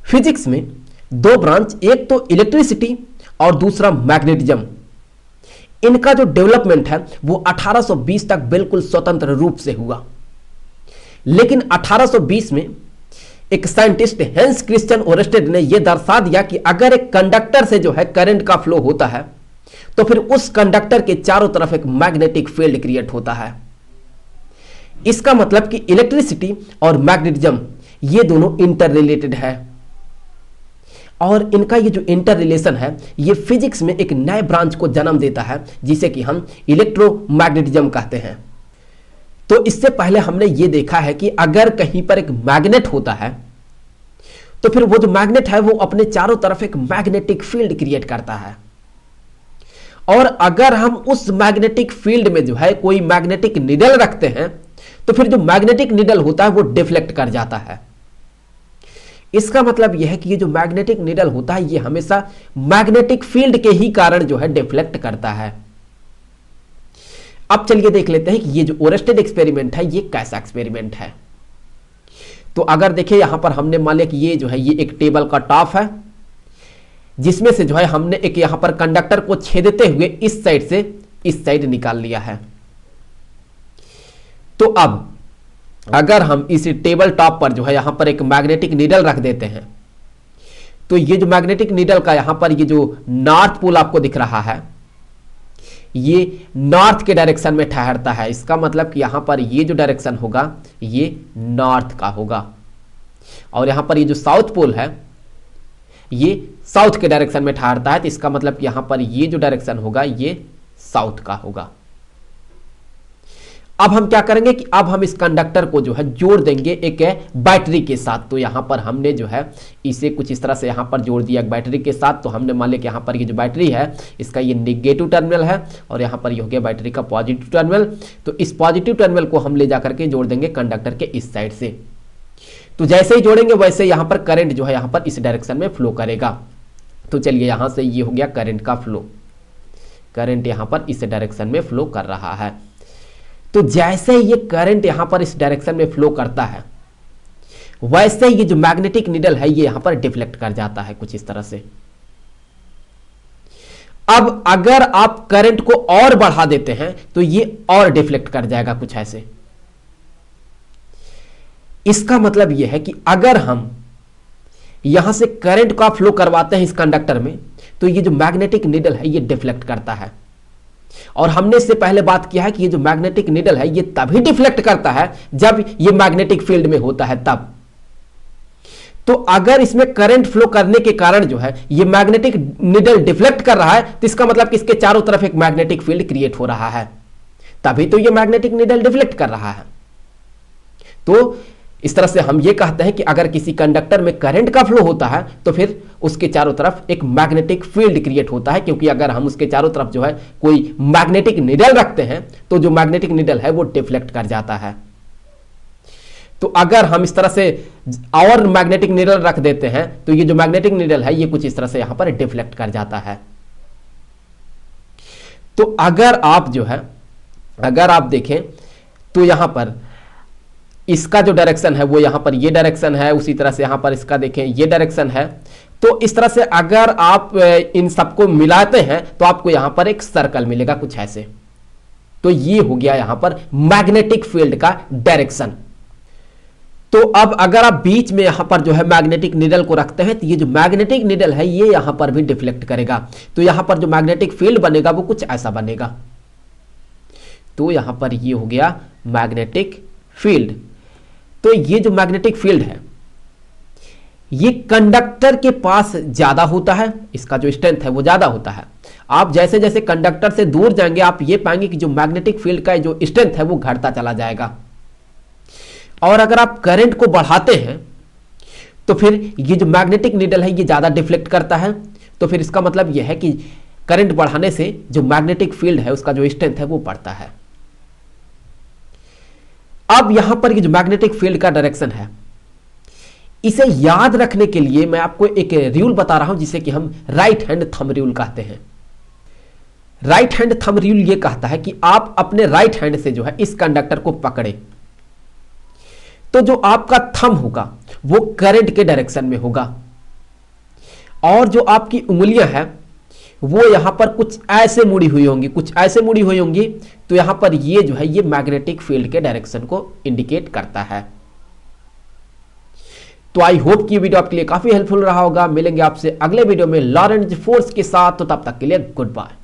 Physics में दो branch, एक तो इलेक्ट्रिसिटी और दूसरा मैग्नेटिज्म, इनका जो डेवलपमेंट है वो 1820 तक बिल्कुल स्वतंत्र रूप से हुआ। लेकिन 1820 में एक साइंटिस्ट हेंस क्रिश्चियन ओरेस्टेड ने यह दर्शा दिया कि अगर एक कंडक्टर से जो है करंट का फ्लो होता है तो फिर उस कंडक्टर के चारों तरफ एक मैग्नेटिक फील्ड क्रिएट होता है। इसका मतलब कि इलेक्ट्रिसिटी और मैग्नेटिज्म ये दोनों इंटर रिलेटेड है और इनका ये जो इंटर रिलेशन है ये फिजिक्स में एक नए ब्रांच को जन्म देता है जिसे कि हम इलेक्ट्रोमैग्नेटिज्म कहते हैं। तो इससे पहले हमने ये देखा है कि अगर कहीं पर एक मैग्नेट होता है तो फिर वो जो मैग्नेट है वो अपने चारों तरफ एक मैग्नेटिक फील्ड क्रिएट करता है और अगर हम उस मैग्नेटिक फील्ड में जो है कोई मैग्नेटिक निडल रखते हैं तो फिर जो मैग्नेटिक निडल होता है वो डिफ्लेक्ट कर जाता है। इसका मतलब यह है कि ये जो मैग्नेटिक निडल होता है ये हमेशा मैग्नेटिक फील्ड के ही कारण जो है डिफ्लेक्ट करता है। अब चलिए देख लेते हैं कि ये जो ओरेस्टेड एक्सपेरिमेंट है ये कैसा एक्सपेरिमेंट है। तो अगर देखिए यहां पर हमने मान लिया कि ये जो है ये एक टेबल का टॉप है जिसमें से जो है हमने एक यहां पर कंडक्टर को छेदते हुए इस साइड से इस साइड निकाल लिया है। तो अब अगर हम इस टेबल टॉप पर जो है यहां पर एक मैग्नेटिक नीडल रख देते हैं तो ये जो मैग्नेटिक नीडल का यहां पर ये जो नॉर्थ पोल आपको दिख रहा है ये नॉर्थ के डायरेक्शन में ठहरता है। इसका मतलब कि यहां पर ये जो डायरेक्शन होगा ये नॉर्थ का होगा और यहां पर ये जो साउथ पोल है ये साउथ के डायरेक्शन में ठहरता है। तो इसका मतलब कि यहां पर ये जो डायरेक्शन होगा ये साउथ का होगा। अब हम क्या करेंगे कि अब हम इस कंडक्टर को जो है जोड़ देंगे एक बैटरी के साथ। तो यहां पर हमने जो है इसे कुछ इस तरह से यहां पर जोड़ दिया बैटरी के साथ। तो हमने मान लिया कि यहां पर ये जो बैटरी है इसका ये नेगेटिव टर्मिनल है और यहां पर ये हो गया बैटरी का पॉजिटिव टर्मिनल। तो इस पॉजिटिव टर्मिनल को हम ले जाकर के जोड़ देंगे कंडक्टर के इस साइड से। तो जैसे ही जोड़ेंगे वैसे यहां पर करंट जो है यहां पर इस डायरेक्शन में फ्लो करेगा। तो चलिए यहां से ये हो गया करंट का फ्लो, करंट यहां पर इस डायरेक्शन में फ्लो कर रहा है। तो जैसे ये करंट यहां पर इस डायरेक्शन में फ्लो करता है वैसे ये जो मैग्नेटिक निडल है ये यहां पर डिफ्लेक्ट कर जाता है कुछ इस तरह से। अब अगर आप करंट को और बढ़ा देते हैं तो ये और डिफ्लेक्ट कर जाएगा कुछ ऐसे। इसका मतलब यह है कि अगर हम यहां से करंट का फ्लो करवाते हैं इस कंडक्टर में तो ये जो मैग्नेटिक निडल है ये डिफ्लेक्ट करता है। और हमने इससे पहले बात किया है कि ये जो मैग्नेटिक निडल है ये तभी डिफ्लेक्ट करता है जब ये मैग्नेटिक फील्ड में होता है तब। तो अगर इसमें करंट फ्लो करने के कारण जो है ये मैग्नेटिक निडल डिफ्लेक्ट कर रहा है तो इसका मतलब कि इसके चारों तरफ एक मैग्नेटिक फील्ड क्रिएट हो रहा है, तभी तो ये मैग्नेटिक निडल डिफ्लेक्ट कर रहा है। तो इस तरह से हम ये कहते हैं कि अगर किसी कंडक्टर में करंट का फ्लो होता है तो फिर उसके चारों तरफ एक मैग्नेटिक फील्ड क्रिएट होता है, क्योंकि अगर हम उसके चारों तरफ जो है कोई मैग्नेटिक निडल रखते हैं तो जो मैग्नेटिक निडल है वो डिफ्लेक्ट कर जाता है। तो अगर हम इस तरह से और मैग्नेटिक निडल रख देते हैं तो ये जो मैग्नेटिक निडल है ये कुछ इस तरह से यहां पर डिफ्लेक्ट कर जाता है। तो अगर आप जो है अगर आप देखें तो यहां पर इसका जो डायरेक्शन है वो यहां पर ये डायरेक्शन है, उसी तरह से यहां पर इसका देखें ये डायरेक्शन है। तो इस तरह से अगर आप इन सबको मिलाते हैं तो आपको यहां पर एक सर्कल मिलेगा कुछ ऐसे। तो ये हो गया यहां पर मैग्नेटिक फील्ड का डायरेक्शन। तो अब अगर आप बीच में यहां पर जो है मैग्नेटिक निडल को रखते हैं तो ये जो मैग्नेटिक निडल है ये यहां पर भी डिफ्लेक्ट करेगा। तो यहां पर जो मैग्नेटिक फील्ड बनेगा वो कुछ ऐसा बनेगा। तो यहां पर ये हो गया मैग्नेटिक फील्ड। तो ये जो मैग्नेटिक फील्ड है ये कंडक्टर के पास ज्यादा होता है, इसका जो स्ट्रेंथ है वो ज्यादा होता है। आप जैसे जैसे कंडक्टर से दूर जाएंगे आप ये पाएंगे कि जो मैग्नेटिक फील्ड का जो स्ट्रेंथ है वो घटता चला जाएगा। और अगर आप करंट को बढ़ाते हैं तो फिर ये जो मैग्नेटिक निडल है ये ज्यादा डिफ्लेक्ट करता है। तो फिर इसका मतलब यह है कि करंट बढ़ाने से जो मैग्नेटिक फील्ड है उसका जो स्ट्रेंथ है वो बढ़ता है। अब यहां पर ये जो मैग्नेटिक फील्ड का डायरेक्शन है इसे याद रखने के लिए मैं आपको एक रूल बता रहा हूं जिसे कि हम राइट हैंड थंब रूल कहते हैं। राइट हैंड थंब रूल ये कहता है कि आप अपने राइट हैंड से जो है इस कंडक्टर को पकड़े तो जो आपका थंब होगा वो करंट के डायरेक्शन में होगा और जो आपकी उंगलियां हैं वो यहां पर कुछ ऐसे मुड़ी हुई होंगी, कुछ ऐसे मुड़ी हुई होंगी, तो यहां पर ये जो है ये मैग्नेटिक फील्ड के डायरेक्शन को इंडिकेट करता है। तो आई होप कि ये वीडियो आपके लिए काफी हेल्पफुल रहा होगा। मिलेंगे आपसे अगले वीडियो में लॉरेंज फोर्स के साथ, तो तब तक के लिए गुड बाय।